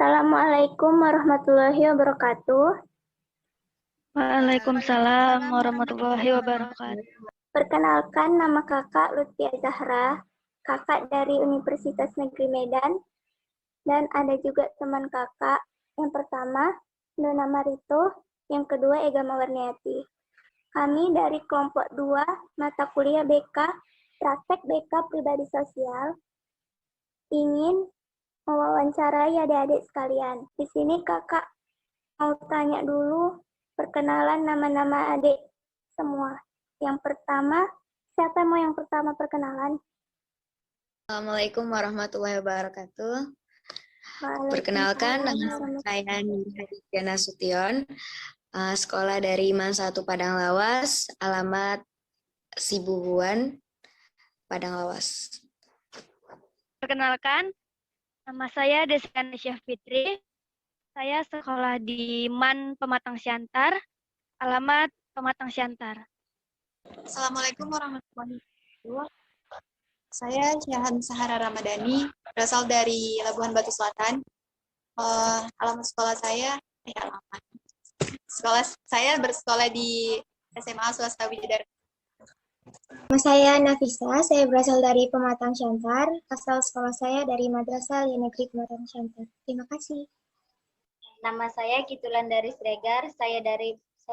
Assalamualaikum warahmatullahi wabarakatuh. Waalaikumsalam warahmatullahi wabarakatuh. Perkenalkan, nama kakak Lutfi Zahra, kakak dari Universitas Negeri Medan, dan ada juga teman kakak. Yang pertama, Nona Marito, yang kedua Ega Mawarniati. Kami dari kelompok 2, mata kuliah BK, praktek BK pribadi sosial, ingin mewawancarai adik-adik sekalian. Di sini kakak mau tanya dulu perkenalan nama-nama adik semua. Yang pertama, siapa mau yang pertama perkenalan? Assalamualaikum warahmatullahi wabarakatuh. Perkenalkan, nama saya Nina Nasution, sekolah dari IMAN 1 Padang Lawas, alamat Sibuhuan, Padang Lawas. Perkenalkan, nama saya Desiana Syafitri. Saya sekolah di MAN Pematang Siantar, alamat Pematang Siantar. Assalamualaikum warahmatullahi wabarakatuh. Saya Syahan Sahara Ramadhani, berasal dari Labuhan Batu Selatan. Alamat sekolah saya, saya bersekolah di SMA Swasta Widya. Nama saya Nafisa, saya berasal dari Pematang Siantar. Asal sekolah saya dari Madrasah Alia Negeri Pematang Siantar. Terima kasih. Nama saya Kitulan dari Sregar. Saya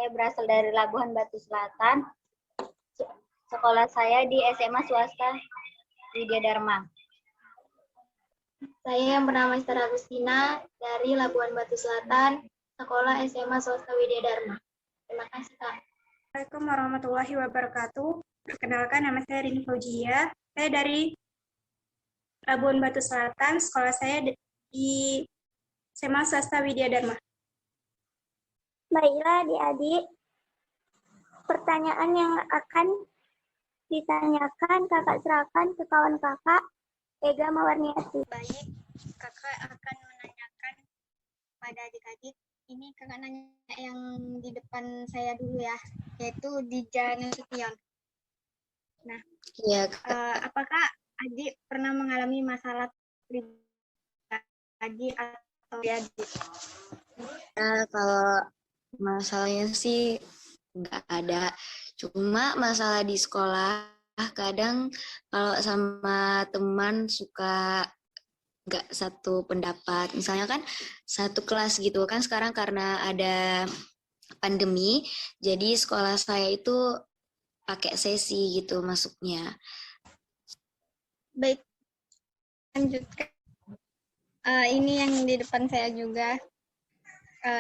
berasal dari Labuhan Batu Selatan. Sekolah saya di SMA Swasta Widya Dharma. Saya yang bernama Esther Agustina dari Labuhan Batu Selatan, sekolah SMA Swasta Widya Dharma. Terima kasih, Kak. Assalamualaikum warahmatullahi wabarakatuh. Perkenalkan, nama saya Rini Faujia. Saya dari Labuhan Batu Selatan, sekolah saya di SMA Swasta Widya Dharma. Baiklah adik-adik, pertanyaan yang akan ditanyakan kakak serahkan ke kawan kakak, Ega Mawarniati. Baik, kakak akan menanyakan pada adik-adik. Ini kakak nanya yang di depan saya dulu ya, yaitu Dija Nasution. Nah, Iya, apakah adik pernah mengalami masalah pribadi atau adik? kalau masalahnya sih nggak ada. Cuma masalah di sekolah, kadang kalau sama teman suka nggak satu pendapat. Misalnya kan satu kelas gitu kan sekarang karena ada pandemi, jadi sekolah saya itu pakai sesi gitu masuknya. Baik, lanjutkan. Ini yang di depan saya juga,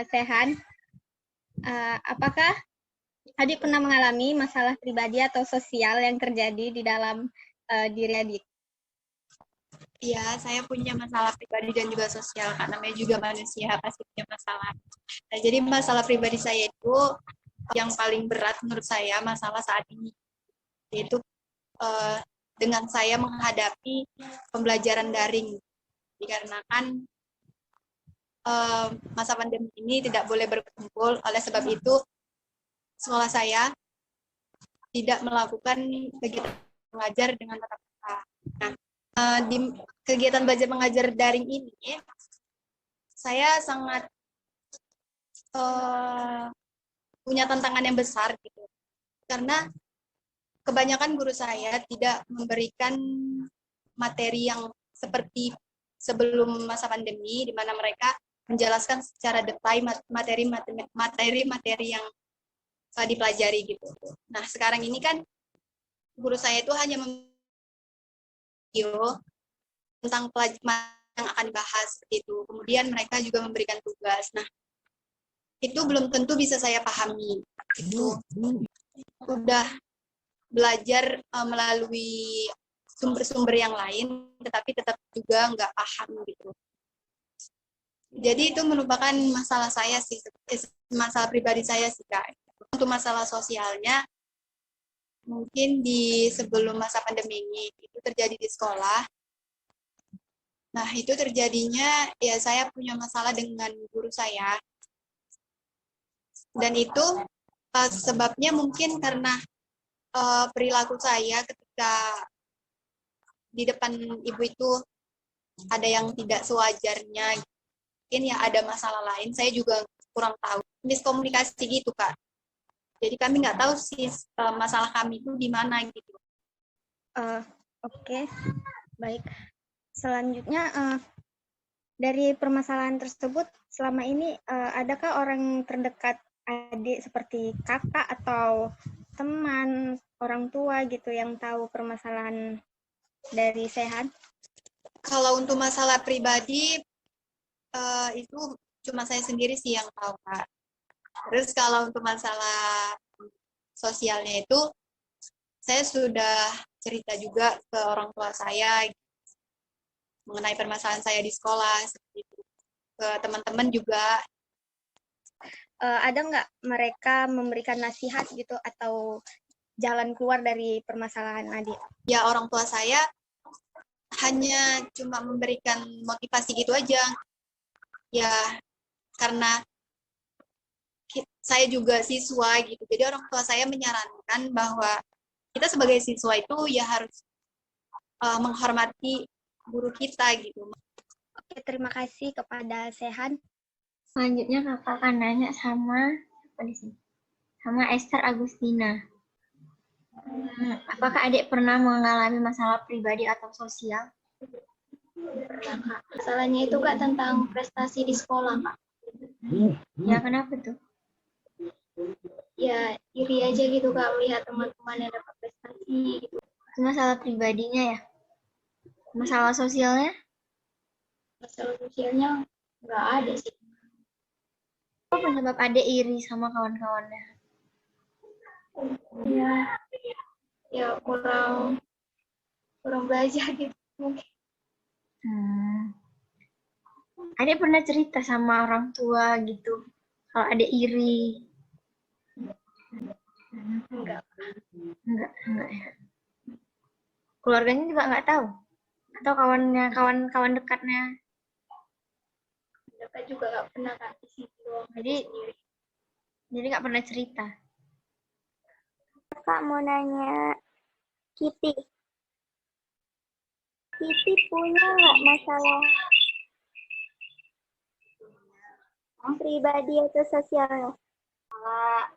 Sehan. Apakah adik pernah mengalami masalah pribadi atau sosial yang terjadi di dalam diri adik? Iya, saya punya masalah pribadi dan juga sosial, karena namanya juga manusia pasti punya masalah. Nah, jadi masalah pribadi saya itu yang paling berat menurut saya masalah saat ini, yaitu dengan saya menghadapi pembelajaran daring, dikarenakan masa pandemi ini tidak boleh berkumpul. Oleh sebab itu, sekolah saya tidak melakukan kegiatan mengajar dengan tatap muka. Nah, di kegiatan belajar mengajar daring ini, saya sangat punya tantangan yang besar gitu, karena kebanyakan guru saya tidak memberikan materi yang seperti sebelum masa pandemi, di mana mereka menjelaskan secara detail materi yang dipelajari gitu. Nah, sekarang ini kan guru saya itu hanya video tentang pelajaran yang akan dibahas seperti itu. Kemudian mereka juga memberikan tugas. Nah, itu belum tentu bisa saya pahami. Itu udah belajar melalui sumber-sumber yang lain, tetapi tetap juga nggak paham gitu. Jadi itu merupakan masalah saya sih, masalah pribadi saya sih, Kak. Untuk masalah sosialnya, mungkin di sebelum masa pandemi ini, itu terjadi di sekolah. Nah, itu terjadinya, ya saya punya masalah dengan guru saya. Dan itu sebabnya mungkin karena perilaku saya ketika di depan ibu itu ada yang tidak sewajarnya. mungkin ya ada masalah lain, saya juga kurang tahu. Miskomunikasi gitu, Kak. Jadi kami nggak tahu sih masalah kami itu di mana gitu. Oke, baik. Selanjutnya, dari permasalahan tersebut, selama ini adakah orang terdekat adik seperti kakak atau teman, orang tua gitu yang tahu permasalahan dari Sehan? Kalau untuk masalah pribadi, itu cuma saya sendiri sih yang tahu, Kak. Terus kalau untuk masalah sosialnya itu, saya sudah cerita juga ke orang tua saya mengenai permasalahan saya di sekolah, seperti itu. Ke teman-teman juga. Ada nggak mereka memberikan nasihat gitu atau jalan keluar dari permasalahan adik? Ya, orang tua saya hanya cuma memberikan motivasi gitu aja. Ya, karena saya juga siswa gitu. Jadi orang tua saya menyarankan bahwa kita sebagai siswa itu ya harus menghormati guru kita gitu. Oke, terima kasih kepada Sehan. Selanjutnya kakak akan nanya sama apa di sini? Sama Esther Agustina. Apakah adik pernah mengalami masalah pribadi atau sosial? Masalahnya itu Kak tentang prestasi di sekolah, Kak. Ya, kenapa tuh? Ya iri aja gitu Kak melihat teman-teman yang dapat prestasi gitu. Itu masalah pribadinya ya? Masalah sosialnya? Masalah sosialnya nggak ada sih. Apa penyebab adik iri sama kawan-kawannya? Ya kurang belajar gitu mungkin. Adik pernah cerita sama orang tua gitu kalau adik iri? Enggak. Enggak ya. Keluarganya juga nggak tahu? Atau kawan dekatnya? Mereka juga nggak pernah Kak di situ. Jadi nggak pernah cerita. Kakak mau nanya Kitty. Kitty punya nggak masalah pribadi atau sosialnya? Masalah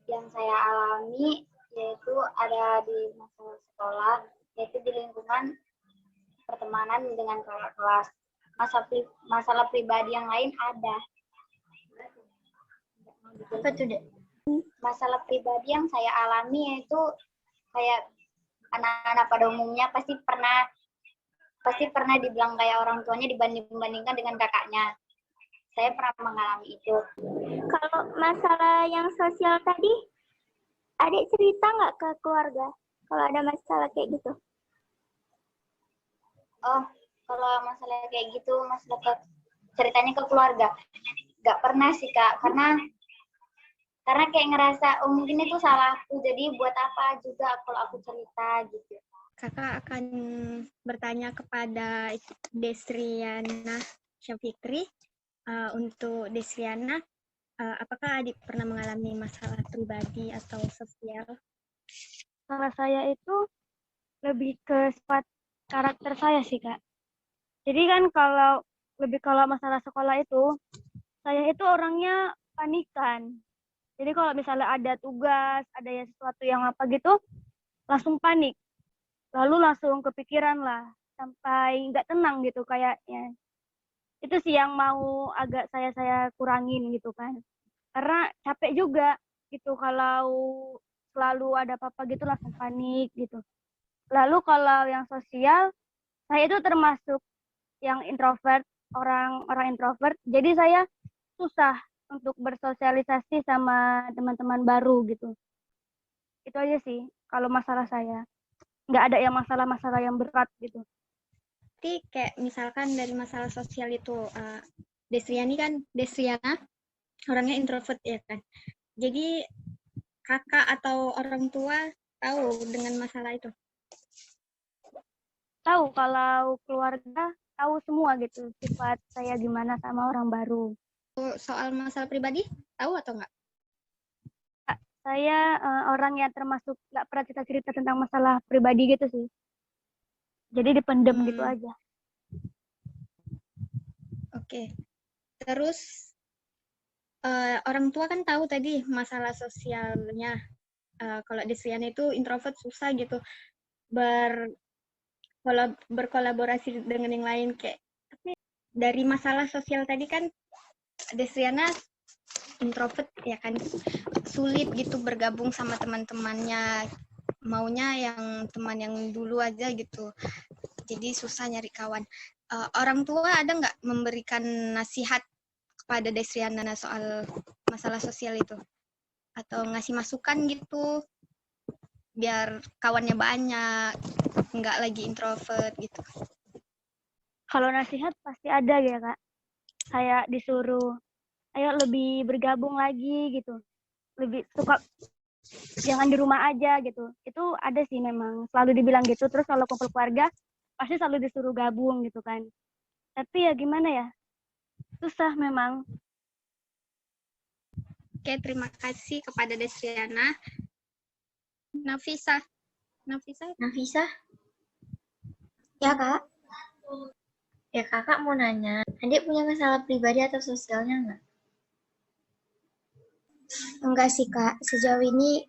yang saya alami yaitu ada di masa sekolah, yaitu di lingkungan pertemanan dengan kakak kelas. Masalah pribadi yang lain ada. Apa tuh, Dek? Masalah pribadi yang saya alami yaitu kayak anak-anak pada umumnya pasti pernah dibilang kayak orang tuanya dibandingkan dengan kakaknya. Saya pernah mengalami itu. Kalau masalah yang sosial tadi, adik cerita nggak ke keluarga kalau ada masalah kayak gitu? Oh, kalau masalah kayak gitu, ceritanya ke keluarga. Nggak pernah sih, Kak. Karena kayak ngerasa, oh mungkin itu salahku, jadi buat apa juga kalau aku cerita gitu. Kakak akan bertanya kepada Desriana Syafikri. Untuk Desriana, apakah adik pernah mengalami masalah pribadi atau sosial? Kalau saya itu lebih ke sifat karakter saya sih, Kak. Jadi kan kalau masalah sekolah itu, saya itu orangnya panikan. Jadi kalau misalnya ada tugas, ada ya sesuatu yang apa gitu, langsung panik. Lalu langsung kepikiran lah, sampai nggak tenang gitu kayaknya. Itu sih yang mau agak saya kurangin gitu kan. Karena capek juga gitu kalau selalu ada apa-apa gitu langsung panik gitu. Lalu kalau yang sosial, saya itu termasuk yang introvert, orang introvert. Jadi saya susah untuk bersosialisasi sama teman-teman baru gitu. Itu aja sih kalau masalah saya. Nggak ada yang masalah-masalah yang berat gitu. Jadi kayak misalkan dari masalah sosial itu, Desriana orangnya introvert ya kan. Jadi kakak atau orang tua tahu dengan masalah itu? Tahu, kalau keluarga tahu semua gitu sifat saya gimana sama orang baru. Soal masalah pribadi tahu atau enggak? Saya orang yang termasuk nggak pernah cerita tentang masalah pribadi gitu sih. Jadi dipendem gitu aja. Oke. Terus orang tua kan tahu tadi masalah sosialnya. Kalau Desriana itu introvert susah gitu berkolaborasi dengan yang lain kayak. Tapi dari masalah sosial tadi kan Desriana introvert ya kan, sulit gitu bergabung sama teman-temannya, maunya yang teman yang dulu aja gitu, jadi susah nyari kawan. Orang tua ada nggak memberikan nasihat kepada Desriana soal masalah sosial itu, atau ngasih masukan gitu biar kawannya banyak, nggak lagi introvert gitu? Kalau nasihat pasti ada ya Kak. Kayak disuruh, ayo lebih bergabung lagi gitu. Lebih suka, jangan di rumah aja gitu. Itu ada sih memang, selalu dibilang gitu. Terus kalau kumpul keluarga, pasti selalu disuruh gabung gitu kan. Tapi ya gimana ya, susah memang. Oke, terima kasih kepada Desriana. Nafisa. Nafisa, Ya, Kak. ya kakak mau nanya, adik punya masalah pribadi atau sosialnya nggak? Enggak sih, Kak. Sejauh ini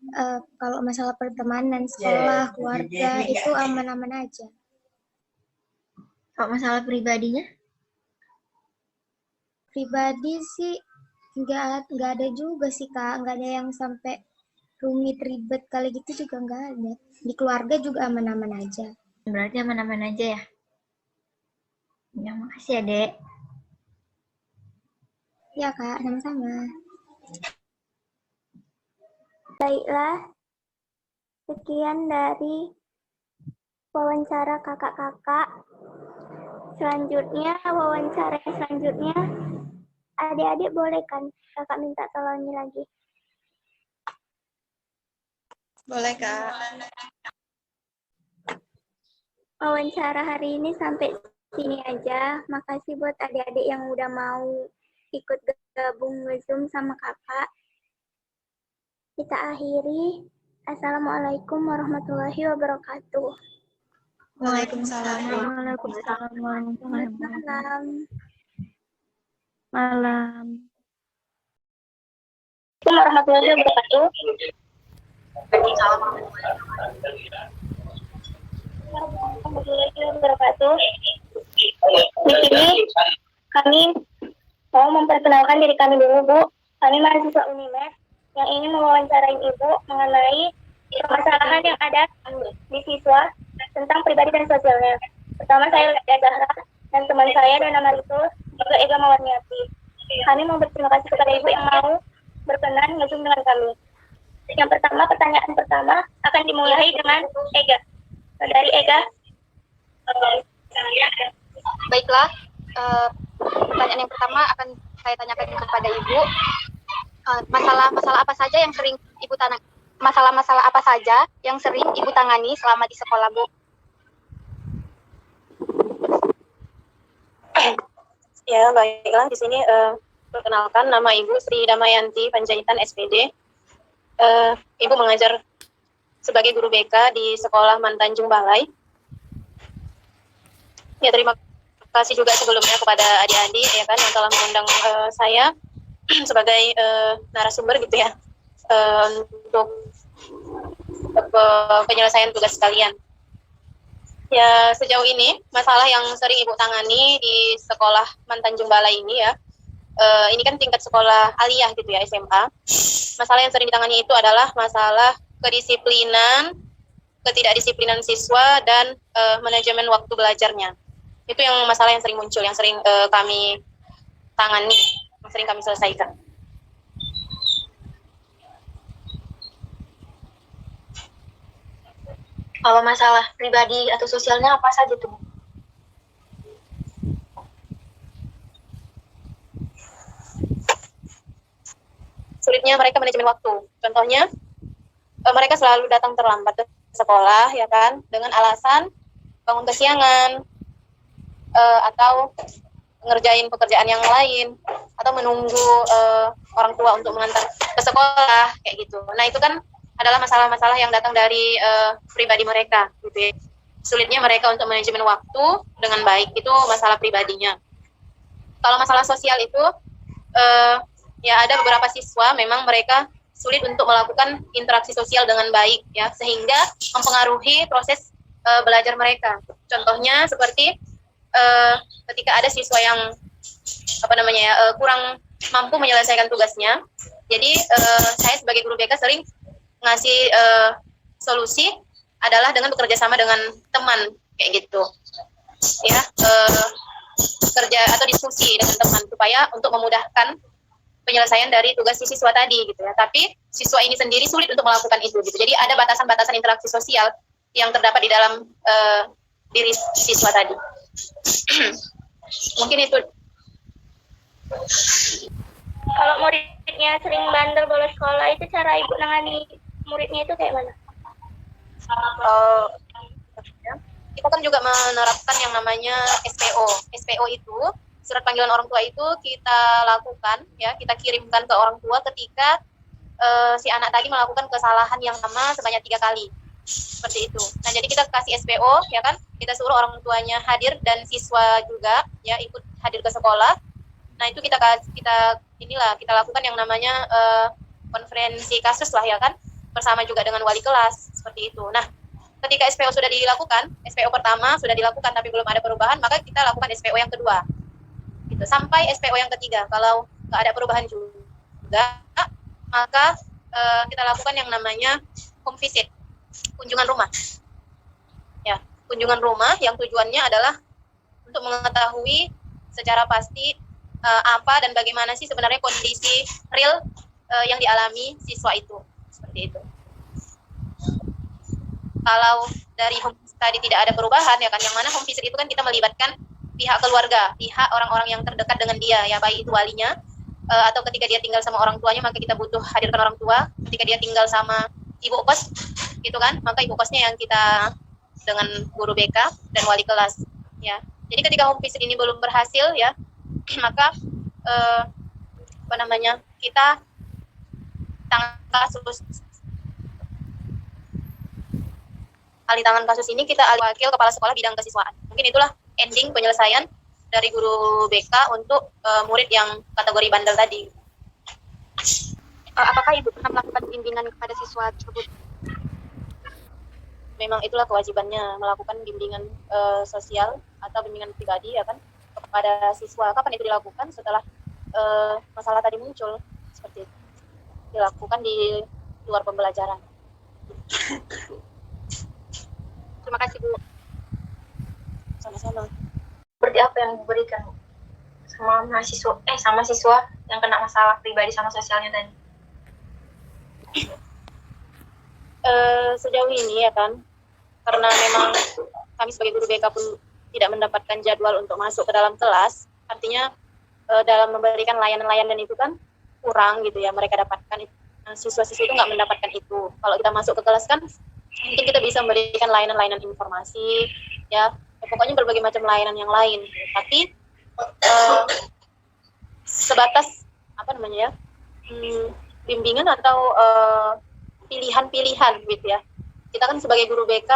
kalau masalah pertemanan, sekolah, keluarga, itu aman-aman aja. Kalau masalah pribadinya? Pribadi sih nggak ada juga sih, Kak. Nggak ada yang sampai rumit, ribet kali gitu juga nggak ada. Di keluarga juga aman-aman aja. Berarti aman-aman aja ya? Ya, makasih ya, Dek. Ya, Kak. Sama-sama. Baiklah, sekian dari wawancara kakak-kakak. Selanjutnya, wawancara yang selanjutnya, adik-adik boleh kan kakak minta tolongnya lagi? Boleh, Kak. Wawancara hari ini sampai sini aja. Makasih buat adik-adik yang udah mau ikut gabung nge-Zoom sama kakak. Kita akhiri. Assalamualaikum warahmatullahi wabarakatuh. Waalaikumsalam. Waalaikumsalam warahmatullahi wabarakatuh. Malam. Malam. Assalamualaikum warahmatullahi wabarakatuh. Warahmatullahi wabarakatuh. Di sini kami mau memperkenalkan diri kami dulu, Bu. Kami mahasiswa Unimed yang ingin mewawancarai Ibu mengenai permasalahan yang ada di siswa tentang pribadi dan sosialnya. Pertama, saya Lutfi Zahra dan teman saya Dona Marito juga Ega Mawarniati. Kami mau berterima kasih kepada Ibu yang mau berkenan nge-Zoom dengan kami. Yang pertama, pertanyaan pertama akan dimulai dengan Ega. Dari Ega. Baiklah, pertanyaan yang pertama akan saya tanyakan kepada Ibu. Masalah-masalah apa saja yang sering Ibu masalah-masalah apa saja yang sering Ibu tangani selama di sekolah, Bu? Ya, baiklah. Di sini perkenalkan, nama Ibu Sri Damayanti Panjaitan SPD. Ibu mengajar sebagai guru BK di Sekolah Mantanjung Balai. Ya, terima kasih juga sebelumnya kepada adik-adik ya kan yang telah mengundang saya sebagai narasumber gitu ya untuk penyelesaian tugas kalian. Ya, sejauh ini masalah yang sering Ibu tangani di Sekolah Mantanjung Balai ini ya, ini kan tingkat sekolah aliyah gitu ya, SMA. Masalah yang sering ditangani itu adalah masalah kedisiplinan, ketidakdisiplinan siswa, dan manajemen waktu belajarnya. Itu yang masalah yang sering muncul, yang sering kami tangani, yang sering kami selesaikan. Kalau masalah pribadi atau sosialnya apa saja tuh? Sulitnya mereka manajemen waktu. Contohnya, mereka selalu datang terlambat ke sekolah, ya kan, dengan alasan bangun kesiangan, atau ngerjain pekerjaan yang lain, atau menunggu orang tua untuk mengantar ke sekolah, kayak gitu. Nah, itu kan adalah masalah-masalah yang datang dari pribadi mereka, gitu ya. Sulitnya mereka untuk manajemen waktu dengan baik, itu masalah pribadinya. Kalau masalah sosial itu, ya ada beberapa siswa memang mereka sulit untuk melakukan interaksi sosial dengan baik ya, sehingga mempengaruhi proses belajar mereka. Contohnya seperti ketika ada siswa yang kurang mampu menyelesaikan tugasnya, jadi saya sebagai guru BK sering ngasih solusi adalah dengan bekerja sama dengan teman kayak gitu ya, kerja atau diskusi dengan teman supaya untuk memudahkan penyelesaian dari tugas si siswa tadi gitu ya. Tapi siswa ini sendiri sulit untuk melakukan itu gitu. Jadi ada batasan-batasan interaksi sosial yang terdapat di dalam diri siswa tadi. Mungkin itu. Kalau muridnya sering bandel bolos sekolah, itu cara ibu nangani muridnya itu kayak mana? Kita kan juga menerapkan yang namanya SPO. SPO itu surat panggilan orang tua itu kita lakukan ya, kita kirimkan ke orang tua ketika si anak tadi melakukan kesalahan yang sama sebanyak 3 kali. Seperti itu. Nah, jadi kita kasih SPO ya kan, kita suruh orang tuanya hadir dan siswa juga ya ikut hadir ke sekolah. Nah, itu kita lakukan yang namanya konferensi kasus lah ya kan, bersama juga dengan wali kelas seperti itu. Nah, ketika SPO sudah dilakukan, SPO pertama sudah dilakukan tapi belum ada perubahan, maka kita lakukan SPO yang kedua. Gitu, sampai SPO yang ketiga. Kalau nggak ada perubahan juga, maka kita lakukan yang namanya home visit, kunjungan rumah. Ya, kunjungan rumah yang tujuannya adalah untuk mengetahui secara pasti apa dan bagaimana sih sebenarnya kondisi real yang dialami siswa itu. Seperti itu. Kalau dari home visit tadi tidak ada perubahan ya kan, yang mana home visit itu kan kita melibatkan pihak keluarga, pihak orang-orang yang terdekat dengan dia ya, baik itu walinya atau ketika dia tinggal sama orang tuanya maka kita butuh hadirkan orang tua. Ketika dia tinggal sama ibu kos gitu kan, maka ibu kosnya yang kita dengan guru BK dan wali kelas ya. Jadi ketika home visit ini belum berhasil ya, maka kita alih tangan kasus ini, kita alih wakil kepala sekolah bidang kesiswaan. Mungkin itulah ending penyelesaian dari guru BK untuk murid yang kategori bandel tadi. Apakah Ibu pernah melakukan bimbingan kepada siswa tersebut? Memang itulah kewajibannya, melakukan bimbingan sosial atau bimbingan pribadi ya kan kepada siswa. Kapan itu dilakukan? Setelah masalah tadi muncul, seperti itu. Dilakukan di luar pembelajaran. Terima kasih, Bu. Sama-sama. Seperti apa yang diberikan sama siswa yang kena masalah pribadi sama sosialnya tadi? Sejauh ini ya kan, karena memang kami sebagai guru BK pun tidak mendapatkan jadwal untuk masuk ke dalam kelas, artinya dalam memberikan layanan-layanan itu kan kurang gitu ya mereka dapatkan. Siswa-siswa itu nggak mendapatkan itu. Kalau kita masuk ke kelas kan mungkin kita bisa memberikan layanan-layanan informasi ya, pokoknya berbagai macam layanan yang lain, tapi sebatas bimbingan atau pilihan-pilihan gitu ya. Kita kan sebagai guru BK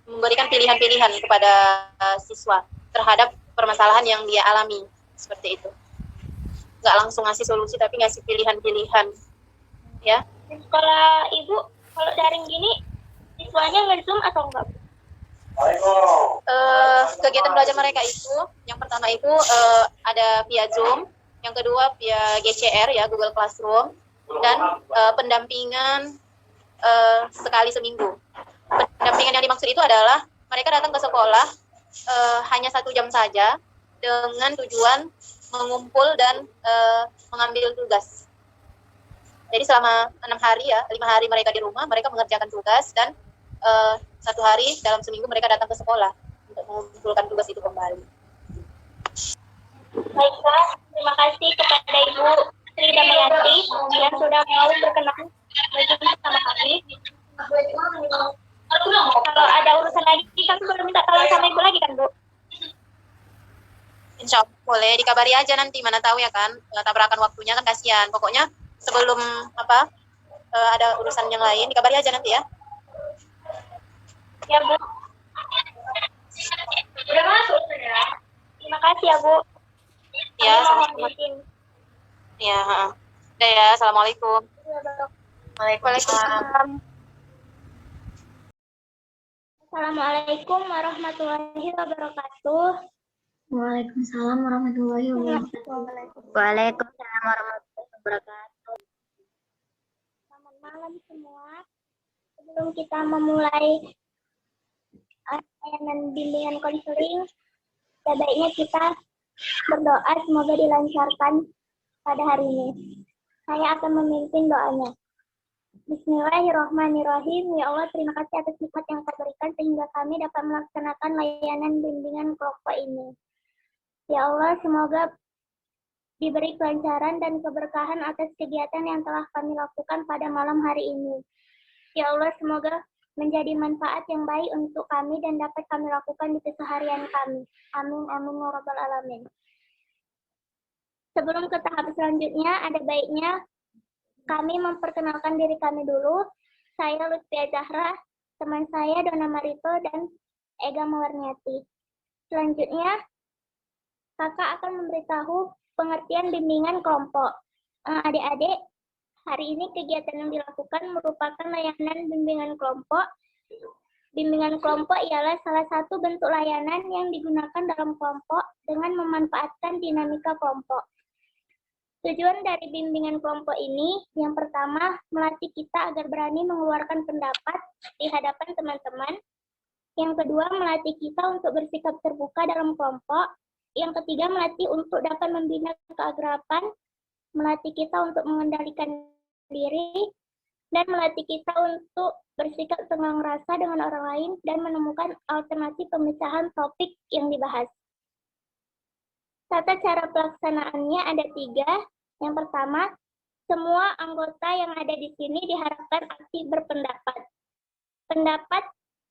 memberikan pilihan-pilihan kepada siswa terhadap permasalahan yang dia alami, seperti itu. Nggak langsung ngasih solusi tapi ngasih pilihan-pilihan ya. Sekolah Ibu kalau daring gini siswanya nge-zoom atau enggak? Kegiatan belajar mereka itu, yang pertama itu ada via Zoom, yang kedua via GCR ya, Google Classroom, dan pendampingan sekali seminggu. Pendampingan yang dimaksud itu adalah mereka datang ke sekolah hanya 1 jam saja dengan tujuan mengumpul dan mengambil tugas. Jadi selama 6 hari ya, 5 hari mereka di rumah, mereka mengerjakan tugas dan 1 hari dalam seminggu mereka datang ke sekolah untuk mengumpulkan tugas itu kembali. Baiklah, terima kasih kepada Ibu Sri Damayanti yang sudah mau berkenan bersama kami. Kalau ada urusan lagi, kami boleh minta tolong sama Ibu lagi kan, Bu? Insya Allah boleh, dikabari aja nanti, mana tahu ya kan, tabrakan waktunya kan kasihan. Pokoknya sebelum ada urusan yang lain, dikabari aja nanti ya. Ya, Bu. Udah masuk ya. Terima kasih ya, Bu. Ya, sama-sama. Ya, udah ya. Assalamualaikum. Waalaikumsalam. Assalamualaikum warahmatullahi wabarakatuh. Waalaikumsalam warahmatullahi wabarakatuh. Waalaikumsalam warahmatullahi wabarakatuh. Selamat malam semua. Sebelum kita memulai layanan bimbingan konseling, sebaiknya kita berdoa semoga dilancarkan pada hari ini. Saya akan memimpin doanya. Bismillahirrahmanirrahim. Ya Allah, terima kasih atas nikmat yang Kau berikan sehingga kami dapat melaksanakan layanan bimbingan kelompok ini. Ya Allah, semoga diberi kelancaran dan keberkahan atas kegiatan yang telah kami lakukan pada malam hari ini. Ya Allah, semoga menjadi manfaat yang baik untuk kami dan dapat kami lakukan di keseharian kami. Amin, amin, ya rabbal alamin. Sebelum ke tahap selanjutnya, ada baiknya kami memperkenalkan diri kami dulu. Saya Lutfia Zahra, teman saya Dona Marito dan Ega Mawarniati. Selanjutnya, kakak akan memberitahu pengertian bimbingan kelompok. Adik-adik, hari ini kegiatan yang dilakukan merupakan layanan bimbingan kelompok. Bimbingan kelompok ialah salah satu bentuk layanan yang digunakan dalam kelompok dengan memanfaatkan dinamika kelompok. Tujuan dari bimbingan kelompok ini, yang pertama, melatih kita agar berani mengeluarkan pendapat di hadapan teman-teman. Yang kedua, melatih kita untuk bersikap terbuka dalam kelompok. Yang ketiga, melatih untuk dapat membina keakraban, melatih kita untuk mengendalikan diri, dan melatih kita untuk bersikap tenggang rasa dengan orang lain dan menemukan alternatif pemecahan topik yang dibahas. Tata cara pelaksanaannya ada 3. Yang pertama, semua anggota yang ada di sini diharapkan aktif berpendapat. Pendapat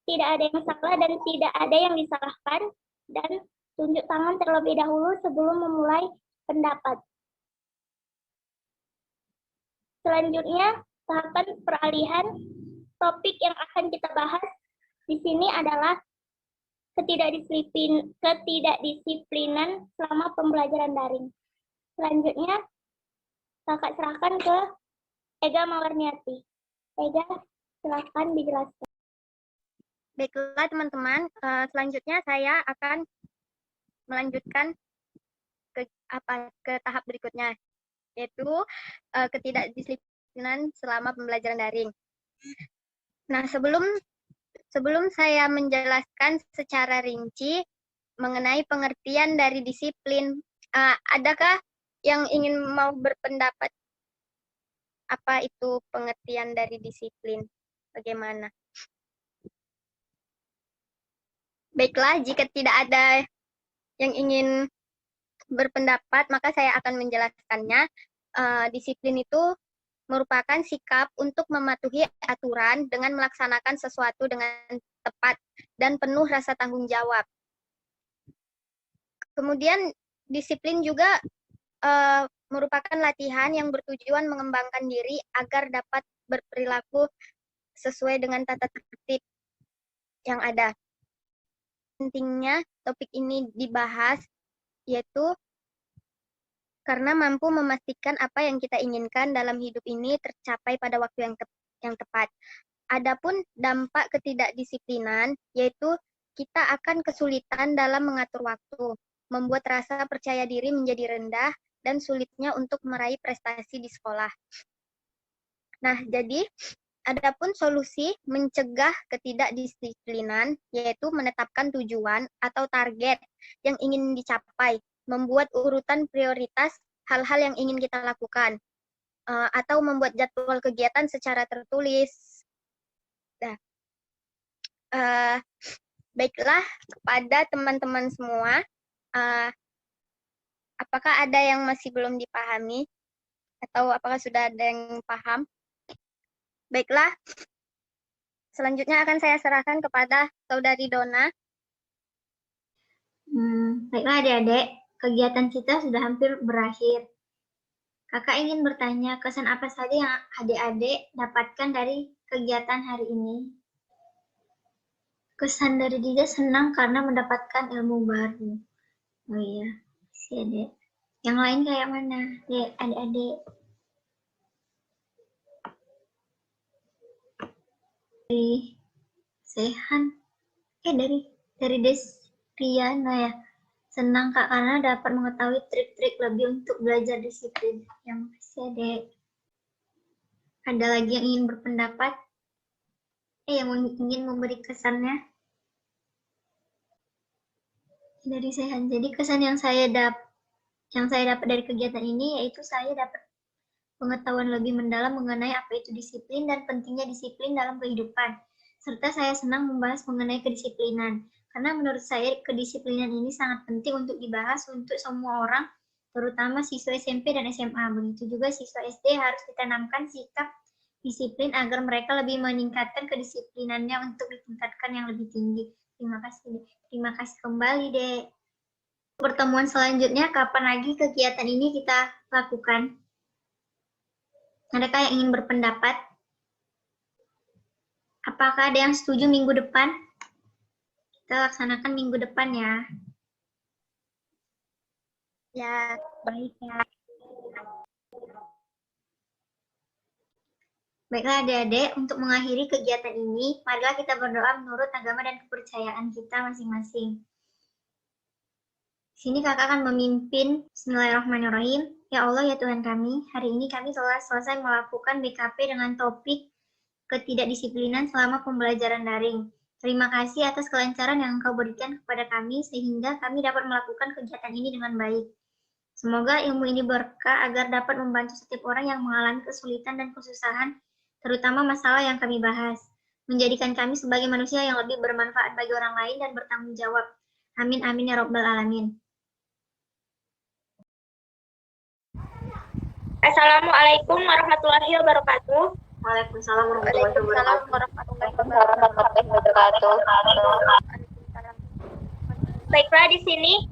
tidak ada yang salah dan tidak ada yang disalahkan, dan tunjuk tangan terlebih dahulu sebelum memulai pendapat. Selanjutnya, tahapan peralihan. Topik yang akan kita bahas di sini adalah ketidakdisiplinan selama pembelajaran daring. Selanjutnya, kakak serahkan ke Ega Mawarniati. Ega, silakan dijelaskan. Baiklah teman-teman, selanjutnya saya akan melanjutkan ke tahap berikutnya, yaitu ketidakdisiplinan selama pembelajaran daring. Nah, sebelum saya menjelaskan secara rinci mengenai pengertian dari disiplin, adakah yang ingin mau berpendapat apa itu pengertian dari disiplin? Bagaimana? Baiklah, jika tidak ada yang ingin berpendapat, maka saya akan menjelaskannya. Disiplin itu merupakan sikap untuk mematuhi aturan dengan melaksanakan sesuatu dengan tepat dan penuh rasa tanggung jawab. Kemudian disiplin juga merupakan latihan yang bertujuan mengembangkan diri agar dapat berperilaku sesuai dengan tata tertib yang ada. Pentingnya topik ini dibahas yaitu karena mampu memastikan apa yang kita inginkan dalam hidup ini tercapai pada waktu yang tepat. Adapun dampak ketidakdisiplinan, yaitu kita akan kesulitan dalam mengatur waktu, membuat rasa percaya diri menjadi rendah, dan sulitnya untuk meraih prestasi di sekolah. Nah, jadi adapun solusi mencegah ketidakdisiplinan, yaitu menetapkan tujuan atau target yang ingin dicapai, membuat urutan prioritas hal-hal yang ingin kita lakukan, atau membuat jadwal kegiatan secara tertulis. Nah, baiklah, kepada teman-teman semua, apakah ada yang masih belum dipahami? Atau apakah sudah ada yang paham? Baiklah, selanjutnya akan saya serahkan kepada Saudari Dona. Baiklah adik-adik, kegiatan kita sudah hampir berakhir. Kakak ingin bertanya, kesan apa saja yang adik-adik dapatkan dari kegiatan hari ini? Kesan dari Dija senang karena mendapatkan ilmu baru. Oh iya, si adik. Yang lain kayak mana? Dek, adik-adik. Dari Sehan. Dari Desriana ya. Senang Kak karena dapat mengetahui trik-trik lebih untuk belajar disiplin. Yang makasih Adek. Ada lagi yang ingin berpendapat? Yang ingin memberi kesannya? Dari Sehan. Jadi kesan yang saya dapat dari kegiatan ini yaitu saya dapat pengetahuan lebih mendalam mengenai apa itu disiplin dan pentingnya disiplin dalam kehidupan. Serta saya senang membahas mengenai kedisiplinan. Karena menurut saya kedisiplinan ini sangat penting untuk dibahas untuk semua orang, terutama siswa SMP dan SMA. Begitu juga siswa SD harus ditanamkan sikap disiplin agar mereka lebih meningkatkan kedisiplinannya untuk ditingkatkan yang lebih tinggi. Terima kasih. Terima kasih kembali, Dek. Pertemuan selanjutnya, kapan lagi kegiatan ini kita lakukan? Adakah yang ingin berpendapat? Apakah ada yang setuju minggu depan? Kita laksanakan minggu depan ya. Ya, Baik ya. Baiklah adik-adik, untuk mengakhiri kegiatan ini, marilah kita berdoa menurut agama dan kepercayaan kita masing-masing. Di sini kakak akan memimpin. Bismillahirrahmanirrahim. Ya Allah, ya Tuhan kami, hari ini kami telah selesai melakukan BKP dengan topik ketidakdisiplinan selama pembelajaran daring. Terima kasih atas kelancaran yang Engkau berikan kepada kami sehingga kami dapat melakukan kegiatan ini dengan baik. Semoga ilmu ini berkah agar dapat membantu setiap orang yang mengalami kesulitan dan kesusahan, terutama masalah yang kami bahas. Menjadikan kami sebagai manusia yang lebih bermanfaat bagi orang lain dan bertanggung jawab. Amin amin ya Rabbal Alamin. Assalamualaikum warahmatullahi wabarakatuh. Waalaikumsalam warahmatullahi wabarakatuh. Baiklah, di sini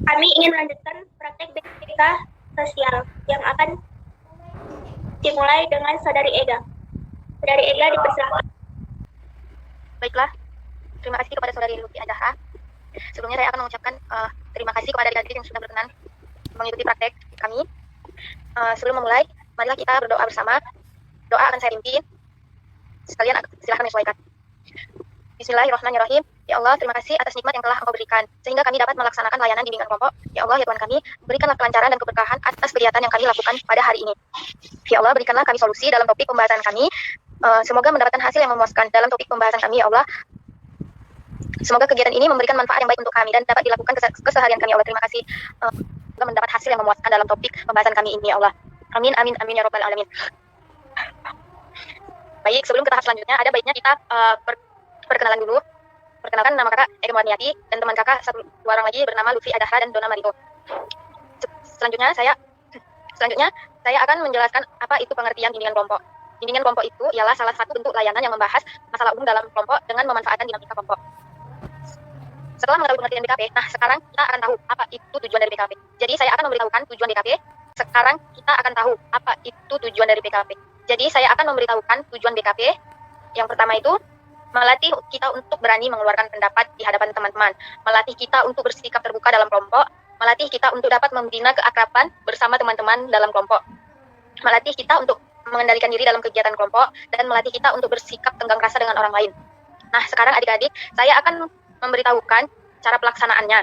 kami ingin melanjutkan praktek BK sosial yang akan dimulai dengan Saudari Ega. Saudari Ega dipersilakan. Baiklah, terima kasih kepada Saudari Lutfi Azahra. Sebelumnya saya akan mengucapkan terima kasih kepada adik-adik yang sudah berkenan mengikuti praktek kami. Sebelum memulai, marilah kita berdoa bersama. Doa akan saya pimpin. Sekalian silahkan menyesuaikan. Bismillahirrahmanirrahim. Ya Allah, terima kasih atas nikmat yang telah Engkau berikan, sehingga kami dapat melaksanakan layanan bimbingan kelompok. Ya Allah, ya Tuhan kami, berikanlah kelancaran dan keberkahan atas kegiatan yang kami lakukan pada hari ini. Ya Allah, berikanlah kami solusi dalam topik pembahasan kami. Semoga mendapatkan hasil yang memuaskan dalam topik pembahasan kami, ya Allah. Semoga kegiatan ini memberikan manfaat yang baik untuk kami dan dapat dilakukan keseharian kami, ya Allah. Terima kasih. Semoga mendapat hasil yang memuaskan dalam topik pembahasan kami ini, ya Allah. Amin, amin, amin, ya Rabbal Alamin. Baik, sebelum ke tahap selanjutnya, ada baiknya kita perkenalan dulu. Perkenalkan, nama kakak Ega Marniati dan teman kakak satu orang lagi bernama Lutfi Adahra dan Dona Marito. Selanjutnya saya akan menjelaskan apa itu pengertian bimbingan kelompok. Bimbingan kelompok itu ialah salah satu bentuk layanan yang membahas masalah umum dalam kelompok dengan memanfaatkan dinamika kelompok. Setelah mengetahui pengertian BKP, nah sekarang kita akan tahu apa itu tujuan dari BKP. Jadi saya akan memberitahukan tujuan BKP. Sekarang kita akan tahu apa itu tujuan dari BKP. Jadi saya akan memberitahukan tujuan BKP. Yang pertama itu melatih kita untuk berani mengeluarkan pendapat di hadapan teman-teman, melatih kita untuk bersikap terbuka dalam kelompok, melatih kita untuk dapat membina keakraban bersama teman-teman dalam kelompok, melatih kita untuk mengendalikan diri dalam kegiatan kelompok, dan melatih kita untuk bersikap tenggang rasa dengan orang lain. Nah, sekarang adik-adik, saya akan memberitahukan cara pelaksanaannya.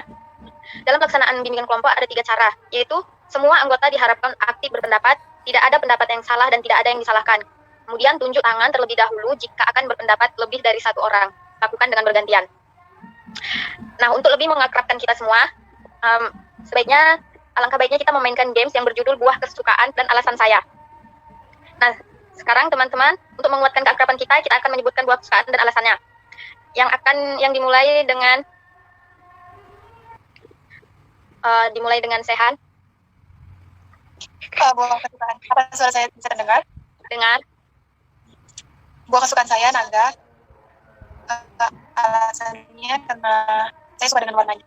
Dalam pelaksanaan bimbingan kelompok ada 3 cara, yaitu semua anggota diharapkan aktif berpendapat, tidak ada pendapat yang salah dan tidak ada yang disalahkan. Kemudian tunjuk tangan terlebih dahulu jika akan berpendapat lebih dari 1 orang. Lakukan dengan bergantian. Nah, untuk lebih mengakrabkan kita semua, alangkah baiknya kita memainkan games yang berjudul Buah Kesukaan dan Alasan Saya. Nah, sekarang teman-teman, untuk menguatkan keakraban kita akan menyebutkan buah kesukaan dan alasannya. Yang dimulai dengan Sehan. Buah kesukaan. Apa suara saya bisa terdengar? Dengar. Buah kesukaan saya naga. Alasannya karena saya suka dengan warnanya.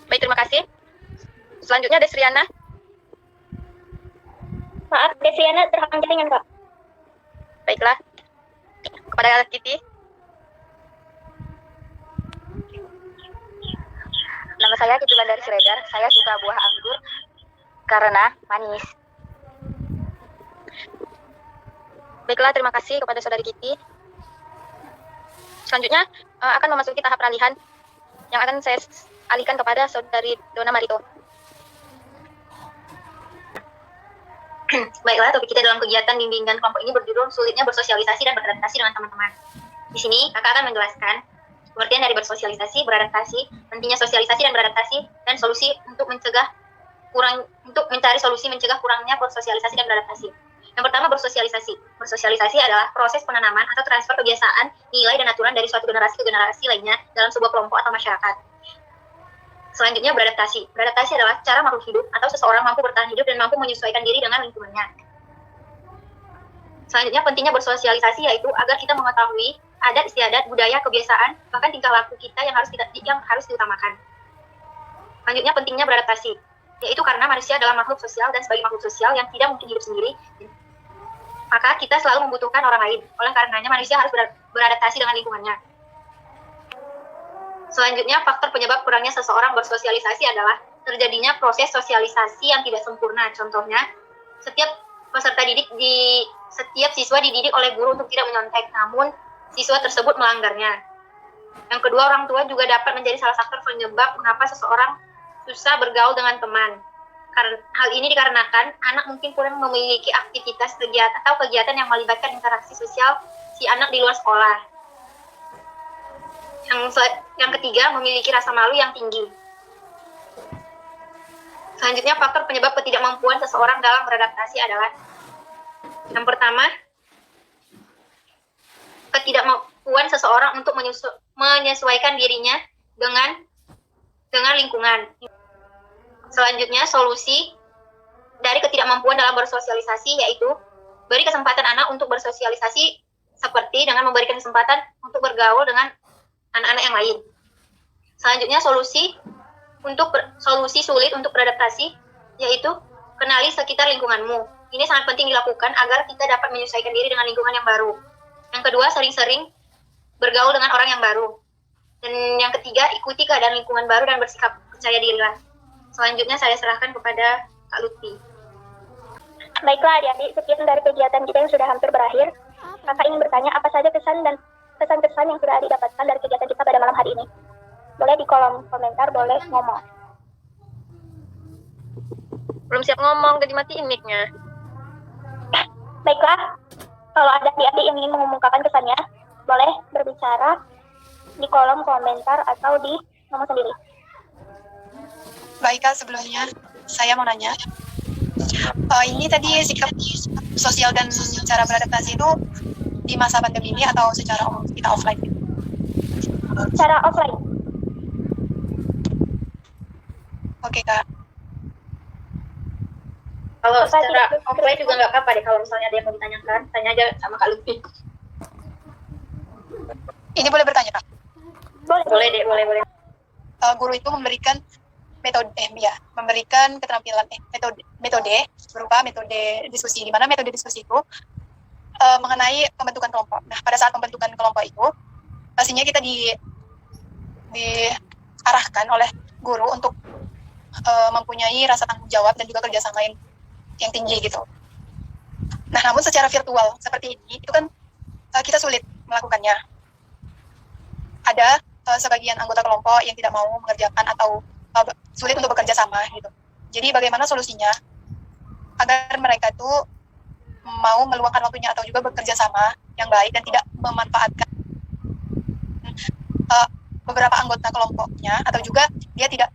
Baik, terima kasih. Selanjutnya Desriana. Maaf, Desriana terhalang jaringan, Kak. Baiklah. Kepada Kiti. Nama saya Kitulan dari Siregar. Saya suka buah anggur karena manis. Baiklah, terima kasih kepada Saudari Kitty. Selanjutnya akan memasuki tahap peralihan yang akan saya alihkan kepada Saudari Dona Marito. Baiklah, topik kita dalam kegiatan bimbingan kelompok ini berjudul sulitnya bersosialisasi dan beradaptasi dengan teman-teman. Di sini kakak akan menjelaskan pengertian dari bersosialisasi, beradaptasi, pentingnya sosialisasi dan beradaptasi, dan solusi untuk mencari solusi mencegah kurangnya bersosialisasi dan beradaptasi. Yang pertama, bersosialisasi. Bersosialisasi adalah proses penanaman atau transfer kebiasaan, nilai, dan aturan dari suatu generasi ke generasi lainnya dalam sebuah kelompok atau masyarakat. Selanjutnya, beradaptasi. Beradaptasi adalah cara makhluk hidup atau seseorang mampu bertahan hidup dan mampu menyesuaikan diri dengan lingkungannya. Selanjutnya, pentingnya bersosialisasi yaitu agar kita mengetahui adat istiadat, budaya, kebiasaan, bahkan tingkah laku kita yang harus diutamakan. Selanjutnya, pentingnya beradaptasi, yaitu karena manusia adalah makhluk sosial dan sebagai makhluk sosial yang tidak mungkin hidup sendiri, maka kita selalu membutuhkan orang lain. Oleh karenanya, manusia harus beradaptasi dengan lingkungannya. Selanjutnya, faktor penyebab kurangnya seseorang bersosialisasi adalah terjadinya proses sosialisasi yang tidak sempurna. Contohnya, setiap siswa dididik oleh guru untuk tidak menyontek, namun siswa tersebut melanggarnya. Yang kedua, orang tua juga dapat menjadi salah satu penyebab mengapa seseorang susah bergaul dengan teman. Hal ini dikarenakan anak mungkin kurang memiliki aktivitas kegiatan yang melibatkan interaksi sosial si anak di luar sekolah. Yang ketiga, memiliki rasa malu yang tinggi. Selanjutnya, faktor penyebab ketidakmampuan seseorang dalam beradaptasi adalah yang pertama, ketidakmampuan seseorang untuk menyesuaikan dirinya dengan lingkungan. Selanjutnya, solusi dari ketidakmampuan dalam bersosialisasi yaitu beri kesempatan anak untuk bersosialisasi seperti dengan memberikan kesempatan untuk bergaul dengan anak-anak yang lain. Selanjutnya, solusi sulit untuk beradaptasi yaitu kenali sekitar lingkunganmu. Ini sangat penting dilakukan agar kita dapat menyesuaikan diri dengan lingkungan yang baru. Yang kedua, sering-sering bergaul dengan orang yang baru. Dan yang ketiga, ikuti keadaan lingkungan baru dan bersikap percaya dirilah. Selanjutnya saya serahkan kepada Kak Lutfi. Baiklah adik-adik, sekian dari kegiatan kita yang sudah hampir berakhir. Kakak ingin bertanya apa saja kesan dan kesan-kesan yang sudah adik dapatkan dari kegiatan kita pada malam hari ini. Boleh di kolom komentar, boleh ngomong. Belum siap ngomong, udah dimatiin mic-nya. Baiklah, kalau ada adik-adik yang ingin mengumumkakan kesannya, boleh berbicara di kolom komentar atau di ngomong sendiri. Baik Kak, sebelumnya saya mau nanya, ini tadi sikap sosial dan cara beradaptasi itu di masa pandemi ini atau secara umum kita offline? Secara offline. Oke Kak. Kalau secara offline juga nggak apa-apa deh, kalau misalnya ada yang mau ditanyakan, tanya aja sama Kak Lutfi. Ini boleh bertanya Kak? Boleh deh, boleh. Guru itu memberikan memberikan keterampilan metode berupa metode diskusi, di mana metode diskusi itu mengenai pembentukan kelompok. Nah, pada saat pembentukan kelompok itu pastinya kita diarahkan oleh guru untuk mempunyai rasa tanggung jawab dan juga kerjasama yang tinggi gitu. Nah, namun secara virtual seperti ini itu kan kita sulit melakukannya. Ada sebagian anggota kelompok yang tidak mau mengerjakan atau sulit untuk bekerja sama gitu. Jadi bagaimana solusinya agar mereka itu mau meluangkan waktunya atau juga bekerja sama yang baik dan tidak memanfaatkan beberapa anggota kelompoknya atau juga dia tidak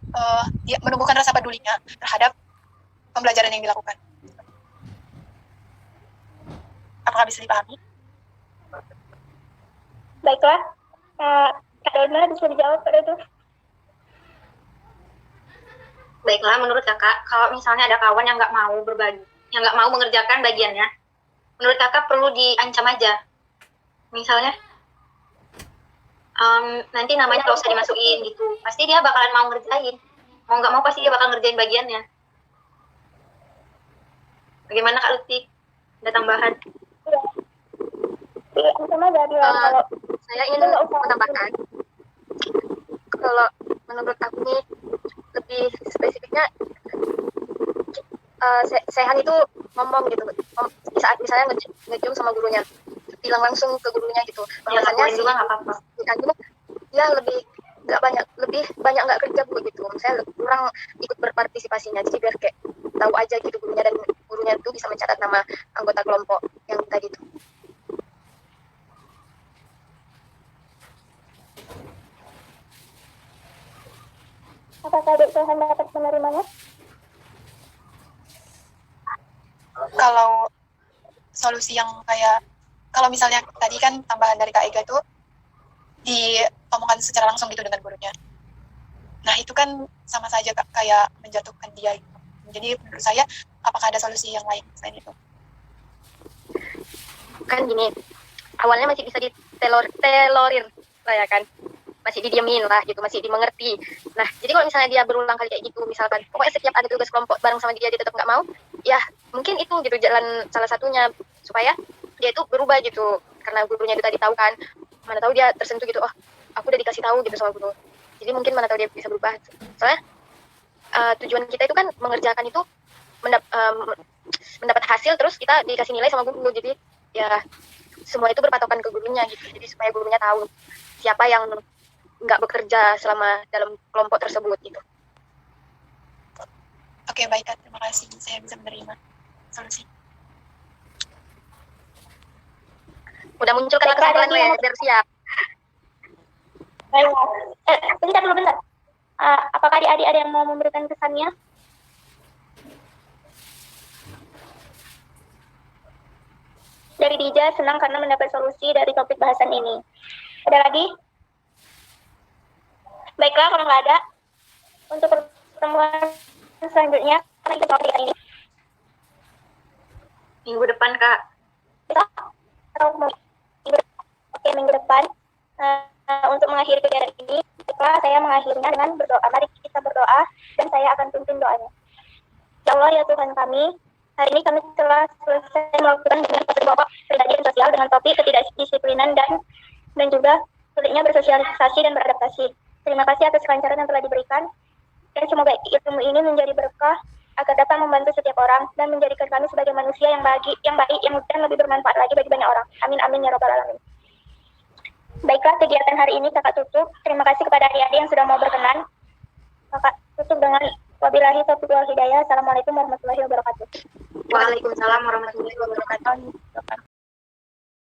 dia menumbuhkan rasa pedulinya terhadap pembelajaran yang dilakukan. Apakah bisa dipahami? Baiklah, Kak Dona bisa dijawab pada itu. Baiklah, menurut kakak, kalau misalnya ada kawan yang nggak mau berbagi, yang nggak mau mengerjakan bagiannya, menurut kakak perlu diancam aja. Misalnya, nanti namanya nggak usah dimasukin gitu. Pasti dia bakalan mau ngerjain. Mau nggak mau pasti dia bakal ngerjain bagiannya. Bagaimana Kak Lutfi? Ada tambahan? Iya, sama aja dia. Saya ingin menambahkan, kalau menurut aku nih, Sehan itu ngomong gitu, di saat misalnya ngejum sama gurunya, bilang langsung ke gurunya gitu. Bahwasannya juga nggak apa-apa. Sehan itu ya lebih banyak nggak kerja Bu gitu. Saya kurang ikut berpartisipasinya, jadi biar kayak tahu aja gitu gurunya, dan gurunya itu bisa mencatat nama anggota kelompok yang tadi itu. Apakah Dek Sehan dapat menerimanya? Kalau solusi yang kayak, kalau misalnya tadi kan tambahan dari Kak Ega itu diomongkan secara langsung gitu dengan gurunya. Nah itu kan sama saja kayak menjatuhkan dia gitu. Jadi menurut saya, apakah ada solusi yang lain selain itu? Kan gini, awalnya masih bisa ditelorir lah ya kan, masih didiemin lah gitu, masih dimengerti. Nah jadi kalau misalnya dia berulang kali kayak gitu, misalkan pokoknya setiap ada tugas kelompok bareng sama dia tetap nggak mau, ya mungkin itu gitu jalan salah satunya supaya dia itu berubah gitu, karena gurunya itu tadi tahu kan, mana tahu dia tersentuh gitu, oh aku udah dikasih tahu gitu sama guru, jadi mungkin mana tahu dia bisa berubah. Soalnya tujuan kita itu kan mengerjakan itu mendapat hasil, terus kita dikasih nilai sama guru, jadi ya semua itu berpatokan ke gurunya gitu, jadi supaya gurunya tahu siapa yang nggak bekerja selama dalam kelompok tersebut gitu. Oke, baik Kak, terima kasih, saya bisa menerima solusi. Udah muncul kan kesimpulan gue ya, biar siap. Bentar dulu, bentar. Apakah adik-adik ada yang mau memberikan kesannya? Dari Dija, senang karena mendapat solusi dari topik bahasan ini. Ada lagi? Baiklah, kalau nggak ada, untuk pertemuan selanjutnya, karena kita topik ini. Minggu depan, Kak. Oke, minggu depan. Untuk mengakhiri kegiatan ini, saya mengakhirinya dengan berdoa. Mari kita berdoa, dan saya akan pimpin doanya. Ya Allah, ya Tuhan kami, hari ini kami telah selesai melakukan dengan topik pokok pribadi dan sosial dengan topik ketidakdisiplinan dan juga sulitnya bersosialisasi dan beradaptasi. Terima kasih atas kelancaran yang telah diberikan, dan semoga ilmu ini menjadi berkah agar dapat membantu setiap orang dan menjadikan kami sebagai manusia yang baik, yang lebih bermanfaat lagi bagi banyak orang. Amin amin ya robbal alamin. Baiklah, kegiatan hari ini Kakak tutup. Terima kasih kepada adik-adik yang sudah mau berkenan. Kakak tutup dengan wabillahi taufiq wal hidayah. Assalamualaikum warahmatullahi wabarakatuh. Waalaikumsalam warahmatullahi wabarakatuh.